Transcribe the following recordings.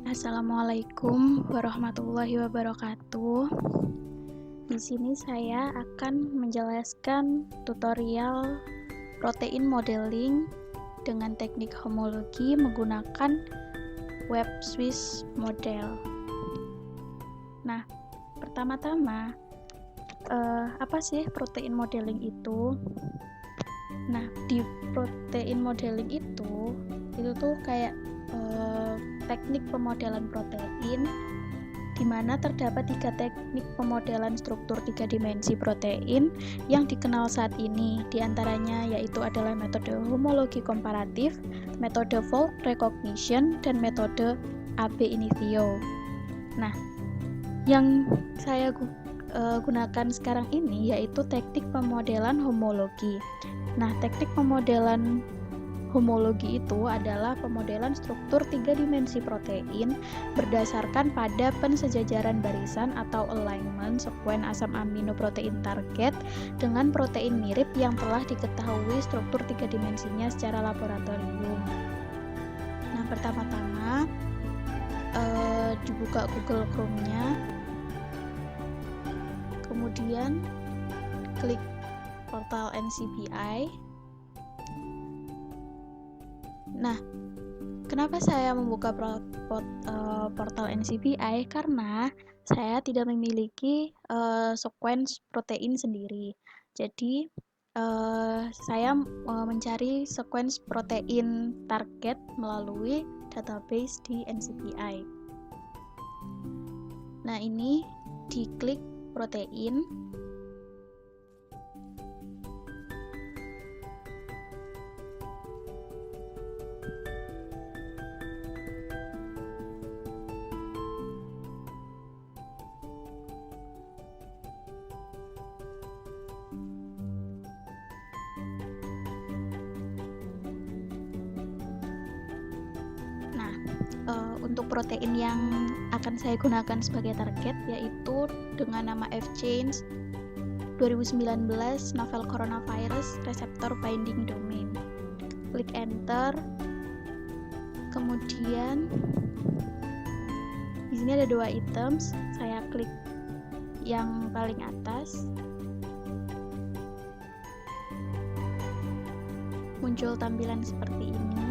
Assalamualaikum warahmatullahi wabarakatuh. Di sini saya akan menjelaskan tutorial protein modeling dengan teknik homologi menggunakan web Swiss model. Nah, pertama-tama apa sih protein modeling itu? Nah, di protein modeling itu tuh kayak teknik pemodelan protein, di mana terdapat 3 teknik pemodelan struktur 3 dimensi protein yang dikenal saat ini. Di antaranya yaitu adalah metode homologi komparatif, metode fold recognition, dan metode AB initio. Nah, yang saya gunakan sekarang ini yaitu teknik pemodelan homologi. Nah, teknik pemodelan homologi itu adalah pemodelan struktur 3 dimensi protein berdasarkan pada pensejajaran barisan atau alignment sekuen asam amino protein target dengan protein mirip yang telah diketahui struktur 3 dimensinya secara laboratorium. Nah, pertama-tama dibuka Google Chrome-nya, kemudian klik portal NCBI. Nah, kenapa saya membuka portal NCBI? Karena saya tidak memiliki sequence protein sendiri. Jadi, saya mencari sequence protein target melalui database di NCBI. Nah, ini diklik protein. Untuk protein yang akan saya gunakan sebagai target yaitu dengan nama F-Change 2019 novel coronavirus receptor binding domain. Klik enter. Kemudian di sini ada 2 items. Saya klik yang paling atas. Muncul tampilan seperti ini.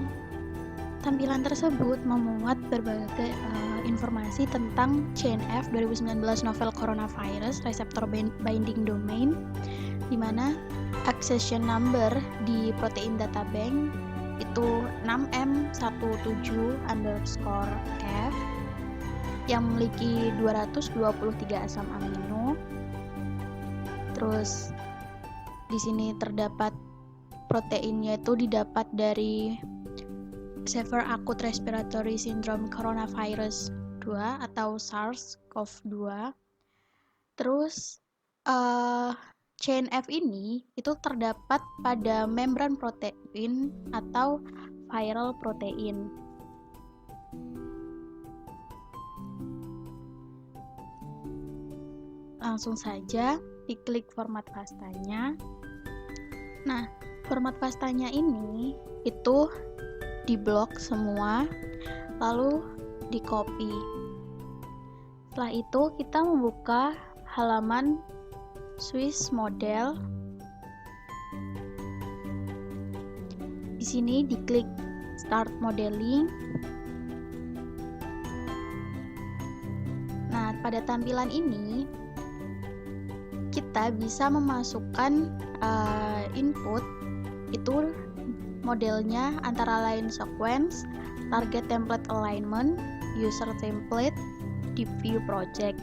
Tampilan tersebut memuat berbagai informasi tentang CNF 2019 novel coronavirus receptor binding domain, di mana accession number di protein data bank itu 6M17_F yang memiliki 223 asam amino. Terus di sini terdapat proteinnya itu didapat dari Severe Acute Respiratory Syndrome Coronavirus 2 atau SARS-CoV-2. Terus CNF ini itu terdapat pada membran protein atau viral protein. Langsung saja diklik format pastanya. Nah, format pastanya ini itu diblok semua, lalu di copy. Setelah itu kita membuka halaman Swiss model. Di sini diklik start modeling. Nah, pada tampilan ini kita bisa memasukkan input itu modelnya antara lain sequence, target template alignment, user template, di view project.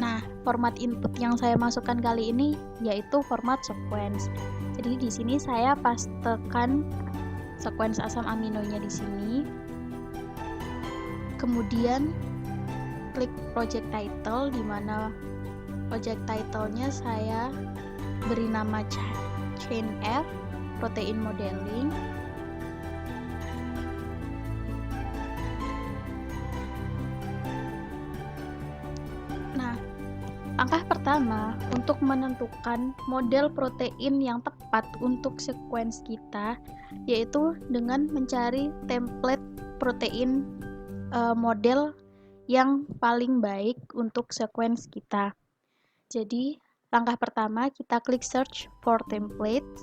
Nah, format input yang saya masukkan kali ini yaitu format sequence. Jadi di sini saya pastekan sequence asam aminonya di sini. Kemudian klik project title, di mana project title-nya saya beri nama CNF protein modeling. Nah, Langkah pertama untuk menentukan model protein yang tepat untuk sequence kita yaitu dengan mencari template protein model yang paling baik untuk sequence kita. Jadi, langkah pertama kita klik search for templates.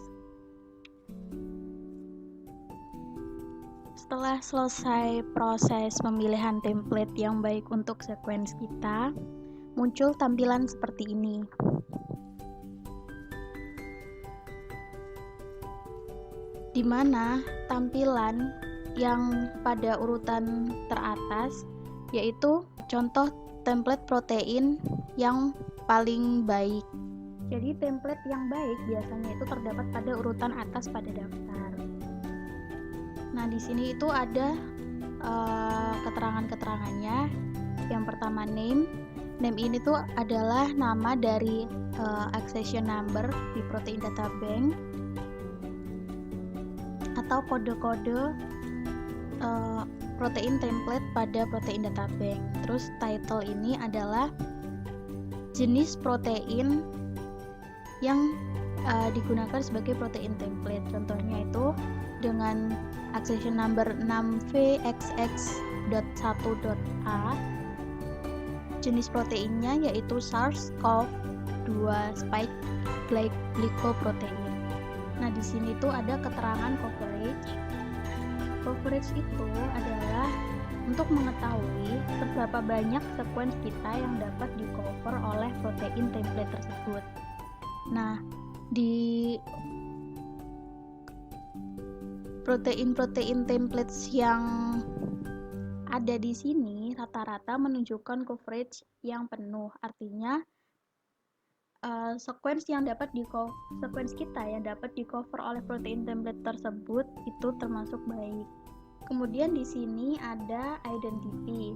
Setelah selesai proses pemilihan template yang baik untuk sequence kita, muncul tampilan seperti ini. Di mana tampilan yang pada urutan teratas yaitu contoh template protein yang paling baik. Jadi template yang baik biasanya itu terdapat pada urutan atas pada daftar. Nah, di sini itu ada keterangan-keterangannya. Yang pertama name. Name ini tuh adalah nama dari accession number di protein data bank atau kode-kode protein template pada protein data bank. Terus title ini adalah jenis protein yang digunakan sebagai protein template. Contohnya itu dengan accession number 6VXX.1.A. Jenis proteinnya yaitu SARS-CoV-2 spike glycoprotein. Nah, di sini tuh ada keterangan coverage. Coverage itu adalah untuk mengetahui seberapa banyak sequence kita yang dapat di-cover oleh protein template tersebut. Nah, di protein-protein templates yang ada di sini rata-rata menunjukkan coverage yang penuh. Artinya sequence kita yang dapat di cover oleh protein template tersebut itu termasuk baik. Kemudian di sini ada identity.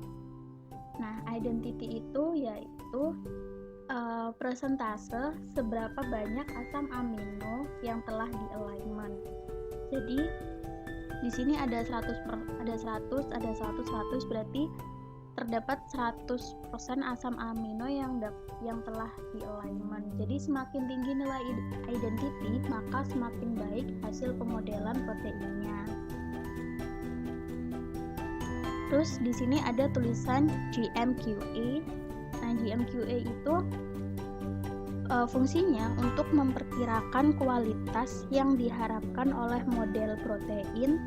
Nah, identity itu yaitu persentase seberapa banyak asam amino yang telah di alignment. Jadi di sini ada 100, ada 100 berarti terdapat 100% asam amino yang telah di alignment. Jadi semakin tinggi nilai identity, maka semakin baik hasil pemodelan proteinnya. Terus di sini ada tulisan GMQA. Nah, GMQA itu fungsinya untuk memperkirakan kualitas yang diharapkan oleh model protein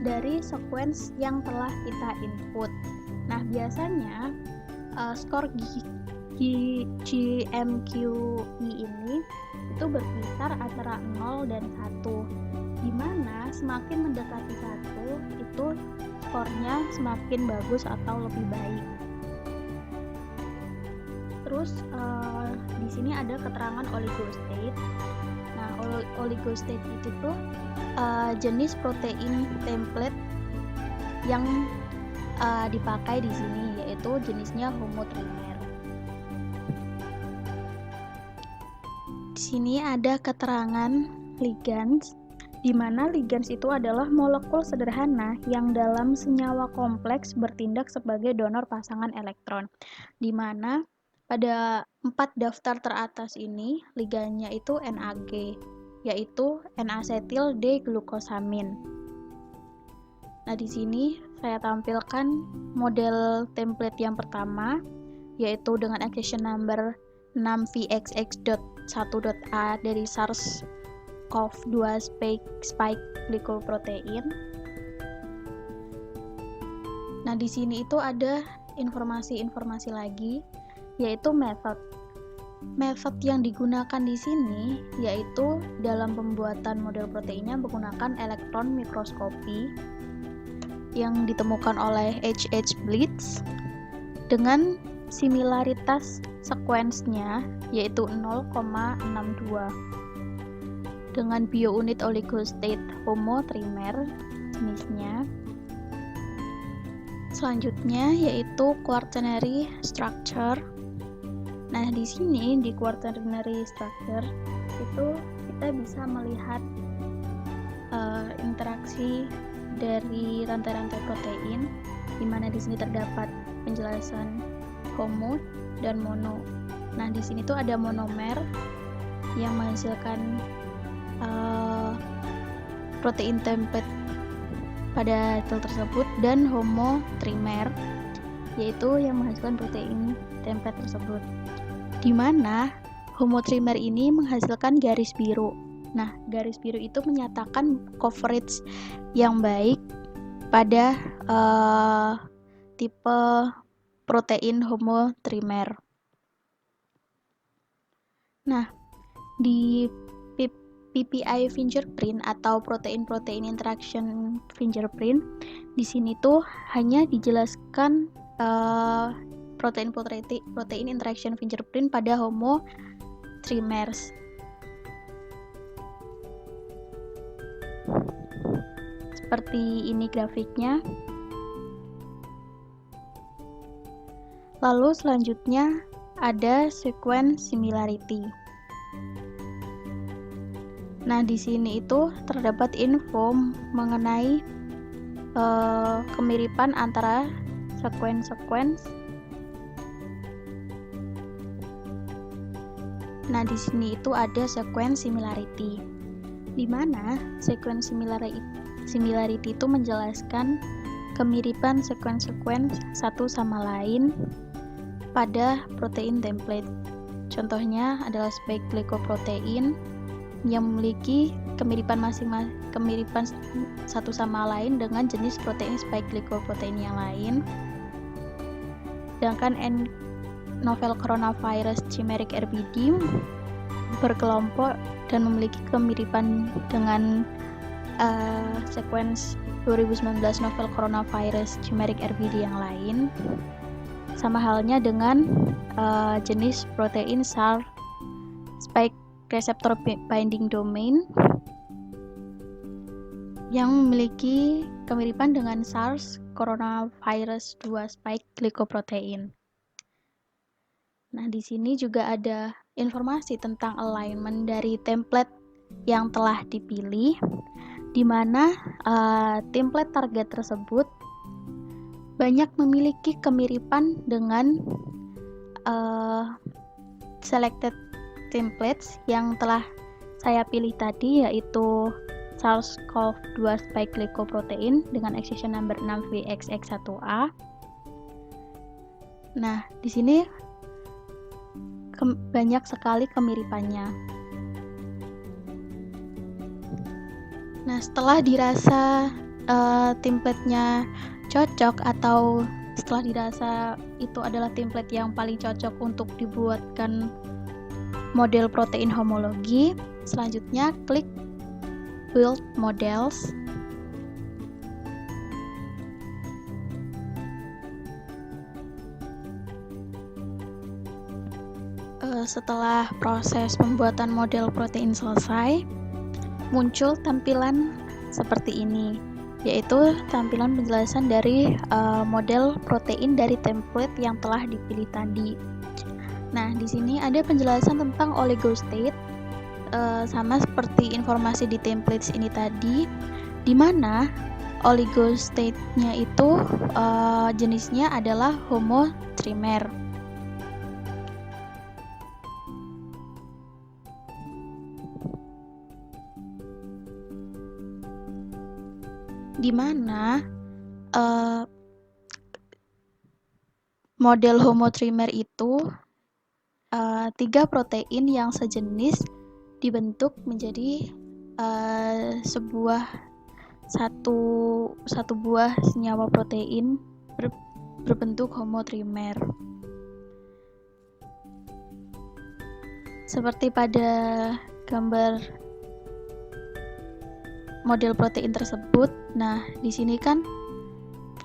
dari sequence yang telah kita input. Nah, biasanya skor GMQE ini itu berkisar antara 0 dan 1, di mana semakin mendekati 1 itu skornya semakin bagus atau lebih baik. Terus di sini ada keterangan oligostate. Nah, oligostate itu tuh jenis protein template yang dipakai di sini, yaitu jenisnya homotrimer. Di sini ada keterangan ligands, di mana ligands itu adalah molekul sederhana yang dalam senyawa kompleks bertindak sebagai donor pasangan elektron, di mana pada 4 daftar teratas ini ligannya itu NAG, yaitu N-asetil D-glukosamin. Nah, di sini saya tampilkan model template yang pertama, yaitu dengan accession number 6VXX.1.A dari SARS-CoV-2 spike glycoprotein. Nah, di sini itu ada informasi-informasi lagi, yaitu method. Method yang digunakan di sini yaitu dalam pembuatan model proteinnya menggunakan elektron mikroskopi yang ditemukan oleh H.H. Blitz dengan similaritas sequence-nya yaitu 0,62 dengan biounit oligostate homotrimer jenisnya. Selanjutnya yaitu quaternary structure. Nah, di sini di quaternary structure itu kita bisa melihat interaksi dari rantai-rantai protein, di mana di sini terdapat penjelasan homo dan mono. Nah, di sini tuh ada monomer yang menghasilkan protein template pada sel tersebut, dan homotrimer yaitu yang menghasilkan protein template tersebut, di mana homotrimer ini menghasilkan garis biru. Nah, garis biru itu menyatakan coverage yang baik pada tipe protein homotrimer. Nah, di PPI fingerprint atau protein-protein interaction fingerprint, di sini tuh hanya dijelaskan protein interaction fingerprint pada homotrimers. Seperti ini grafiknya. Lalu selanjutnya ada sequence similarity. Nah, di sini itu terdapat info mengenai kemiripan antara sequence. Nah, di sini itu ada sequence similarity, di mana sequence similarity itu menjelaskan kemiripan sequence satu sama lain pada protein template. Contohnya adalah spike glycoprotein yang memiliki kemiripan satu sama lain dengan jenis protein spike glycoprotein yang lain. Sedangkan novel coronavirus chimeric RBD berkelompok dan memiliki kemiripan dengan sequence 2019 novel coronavirus chimeric RBD yang lain. Sama halnya dengan jenis protein SAR spike receptor binding domain yang memiliki kemiripan dengan SARS coronavirus 2 spike glycoprotein. Nah, di sini juga ada informasi tentang alignment dari template yang telah dipilih, di mana template target tersebut banyak memiliki kemiripan dengan selected templates yang telah saya pilih tadi, yaitu SARS-CoV-2 spike glycoprotein dengan excision number 6VXX1A. Nah, di sini banyak sekali kemiripannya. Nah, setelah dirasa template-nya cocok, atau setelah dirasa itu adalah template yang paling cocok untuk dibuatkan model protein homologi, selanjutnya klik build models. Setelah proses pembuatan model protein selesai, muncul tampilan seperti ini, yaitu tampilan penjelasan dari model protein dari template yang telah dipilih tadi. Nah, di sini ada penjelasan tentang oligostate, sama seperti informasi di templates ini tadi, di mana oligostate-nya itu jenisnya adalah homotrimer. Di mana model homotrimer itu 3 protein yang sejenis dibentuk menjadi satu buah senyawa protein berbentuk homotrimer. Seperti pada gambar model protein tersebut. Nah, di sini kan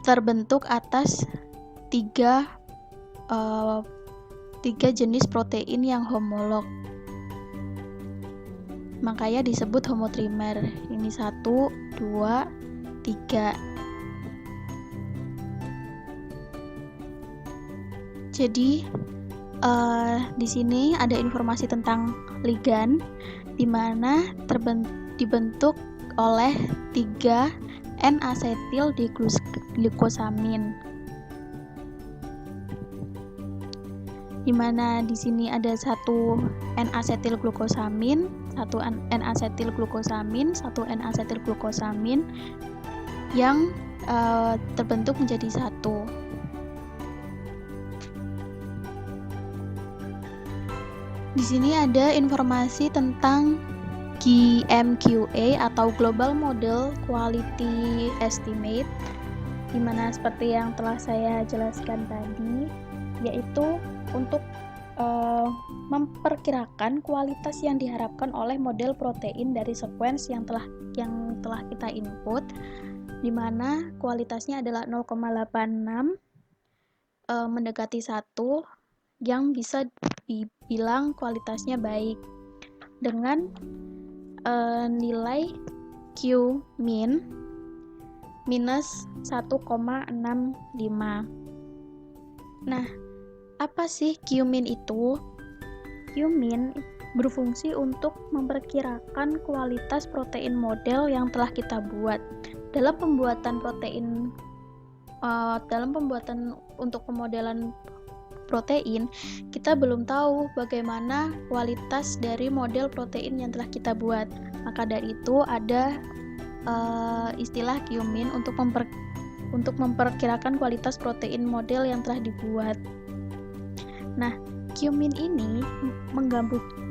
terbentuk atas tiga jenis protein yang homolog, makanya disebut homotrimer. Ini 1, 2, 3. Jadi di sini ada informasi tentang ligan, di mana dibentuk oleh 3 N-asetil diglukosamin. di mana di sini ada satu N-asetilglukosamin, satu N-asetilglukosamin, satu N-asetilglukosamin yang terbentuk menjadi satu. Di sini ada informasi tentang GMQA atau Global Model Quality Estimate, di mana seperti yang telah saya jelaskan tadi, yaitu untuk memperkirakan kualitas yang diharapkan oleh model protein dari sequence yang telah kita input, di mana kualitasnya adalah 0,86 mendekati 1, yang bisa dibilang kualitasnya baik dengan nilai Q min minus 1,65. Nah, apa sih Q min itu? Q min berfungsi untuk memperkirakan kualitas protein model yang telah kita buat. Dalam pembuatan untuk pemodelan protein, kita belum tahu bagaimana kualitas dari model protein yang telah kita buat. Maka dari itu ada istilah Q min untuk memperkirakan kualitas protein model yang telah dibuat. Nah, Q min ini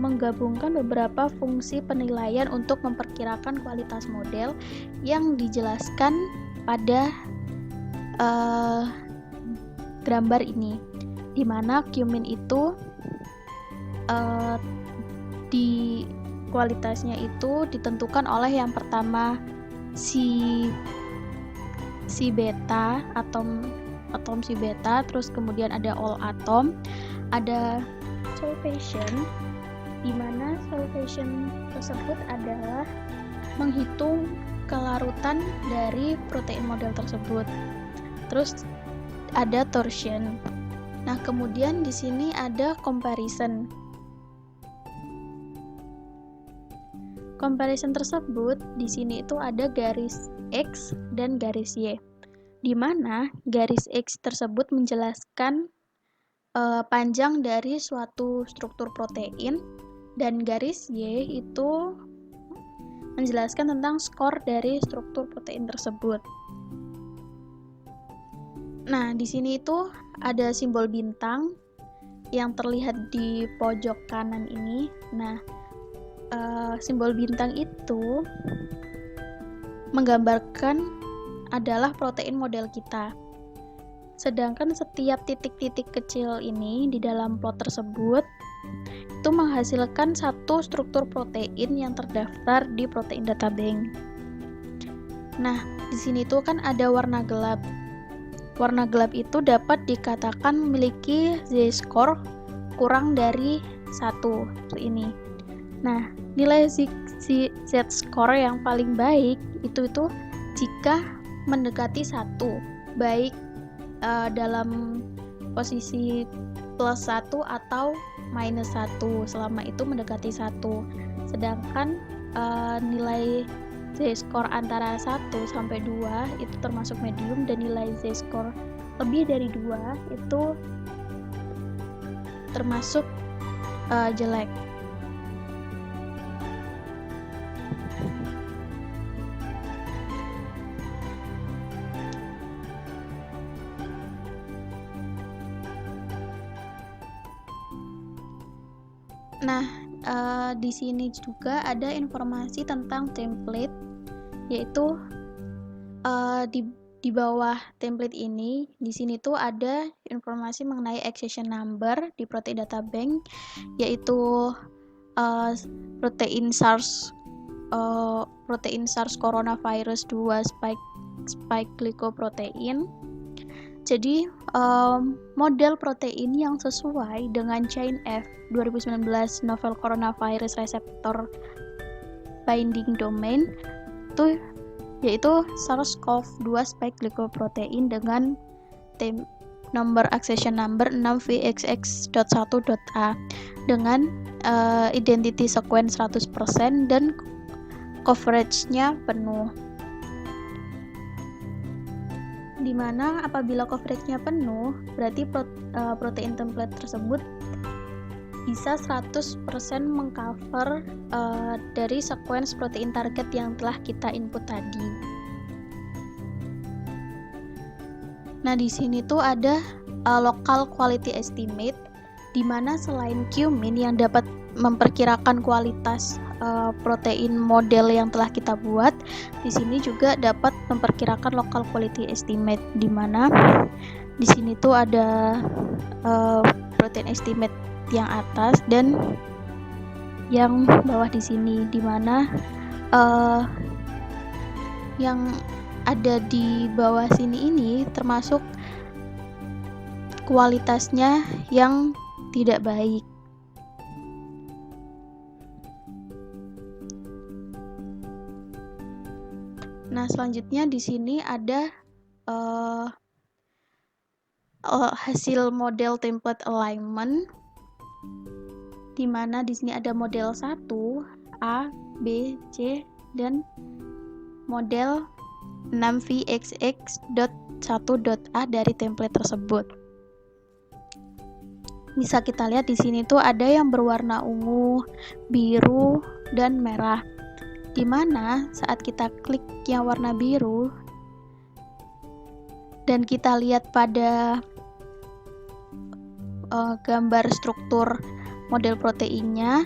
menggabungkan beberapa fungsi penilaian untuk memperkirakan kualitas model yang dijelaskan pada gambar ini, di mana Q min itu di kualitasnya itu ditentukan oleh yang pertama si beta, atom si beta, terus kemudian ada all atom, ada solvation, di mana solvation tersebut adalah menghitung kelarutan dari protein model tersebut. Terus ada torsion. Nah, kemudian di sini ada comparison. Comparison tersebut di sini itu ada garis X dan garis Y, di mana garis X tersebut menjelaskan panjang dari suatu struktur protein, dan garis Y itu menjelaskan tentang skor dari struktur protein tersebut. Nah, di sini itu ada simbol bintang yang terlihat di pojok kanan ini. Nah, simbol bintang itu menggambarkan adalah protein model kita. Sedangkan setiap titik-titik kecil ini di dalam plot tersebut itu menghasilkan satu struktur protein yang terdaftar di protein data bank. Nah, di sini tuh kan ada warna gelap. Warna gelap itu dapat dikatakan memiliki Z-score kurang dari 1, seperti ini. Nah, nilai Z-score yang paling baik itu jika mendekati 1, baik dalam posisi plus 1 atau minus 1, selama itu mendekati 1. Sedangkan nilai Z-score antara 1 sampai 2 itu termasuk medium, dan nilai Z-score lebih dari 2 itu termasuk jelek. Nah, di sini juga ada informasi tentang template, yaitu di bawah template ini, di sini tuh ada informasi mengenai accession number di protein data bank, yaitu protein SARS coronavirus 2 spike glycoprotein. Jadi model protein yang sesuai dengan chain F 2019 novel coronavirus receptor binding domain itu yaitu SARS-CoV-2 spike glycoprotein dengan nomor accession number 6VXX.1.A dengan identity sequence 100% dan coverage-nya penuh. Dimana apabila coverage-nya penuh, berarti protein template tersebut bisa 100% mengcover dari sequence protein target yang telah kita input tadi. Nah, di sini tuh ada local quality estimate, di mana selain Q-min yang dapat memperkirakan kualitas protein model yang telah kita buat, di sini juga dapat memperkirakan local quality estimate, di mana di sini tuh ada protein estimate yang atas dan yang bawah di sini, di mana yang ada di bawah sini ini termasuk kualitasnya yang tidak baik. Nah, selanjutnya di sini ada hasil model template alignment, di mana di sini ada model 1, A, B, C, dan model 6VXX.1.A dari template tersebut. Bisa kita lihat di sini tuh ada yang berwarna ungu, biru, dan merah. Di mana saat kita klik yang warna biru dan kita lihat pada gambar struktur model proteinnya,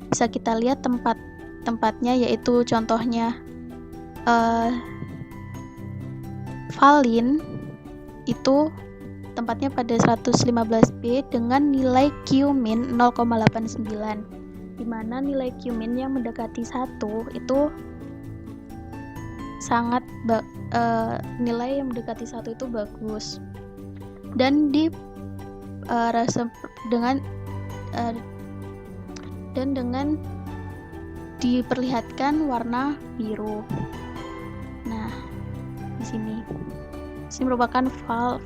bisa kita lihat tempatnya, yaitu contohnya valin itu tempatnya pada 115B dengan nilai Q-min 0,89, di mana nilai Q-min yang mendekati 1 itu sangat nilai yang mendekati 1 itu bagus, dan dengan diperlihatkan warna biru. Nah, di sini merupakan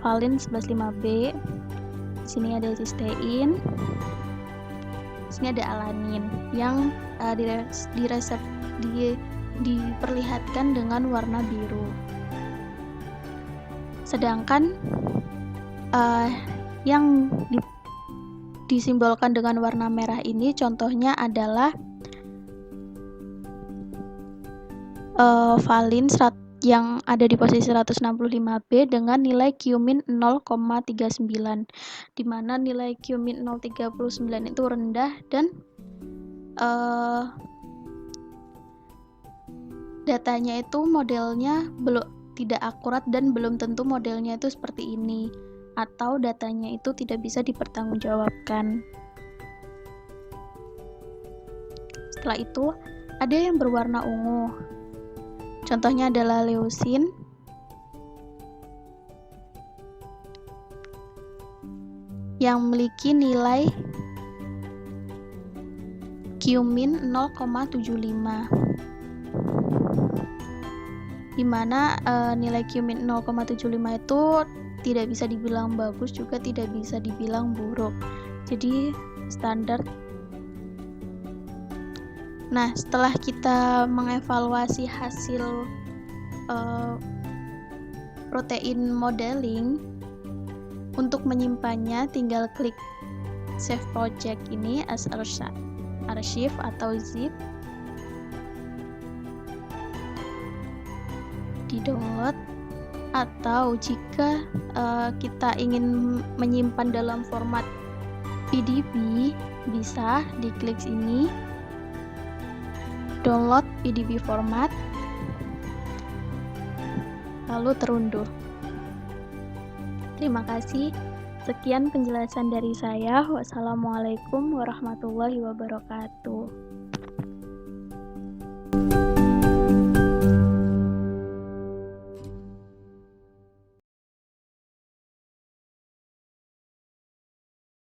valin 115B. Di sini ada cysteine. Di sini ada alanin yang diperlihatkan dengan warna biru. Sedangkan yang disimbolkan dengan warna merah ini contohnya adalah valin yang ada di posisi 165B dengan nilai Q-min 0,39, di mana nilai Q-min 0,39 itu rendah dan datanya itu modelnya tidak akurat dan belum tentu modelnya itu seperti ini, atau datanya itu tidak bisa dipertanggungjawabkan. Setelah itu ada yang berwarna ungu, contohnya adalah leucin, yang memiliki nilai Q-min 0,75, di mana nilai Q-min 0,75 itu tidak bisa dibilang bagus juga tidak bisa dibilang buruk, jadi standar. Nah, setelah kita mengevaluasi hasil protein modeling, untuk menyimpannya tinggal klik save project ini as archive atau zip, di download, atau jika kita ingin menyimpan dalam format PDB, bisa diklik ini download PDB format, lalu terunduh. Terima kasih. Sekian penjelasan dari saya. Wassalamualaikum warahmatullahi wabarakatuh.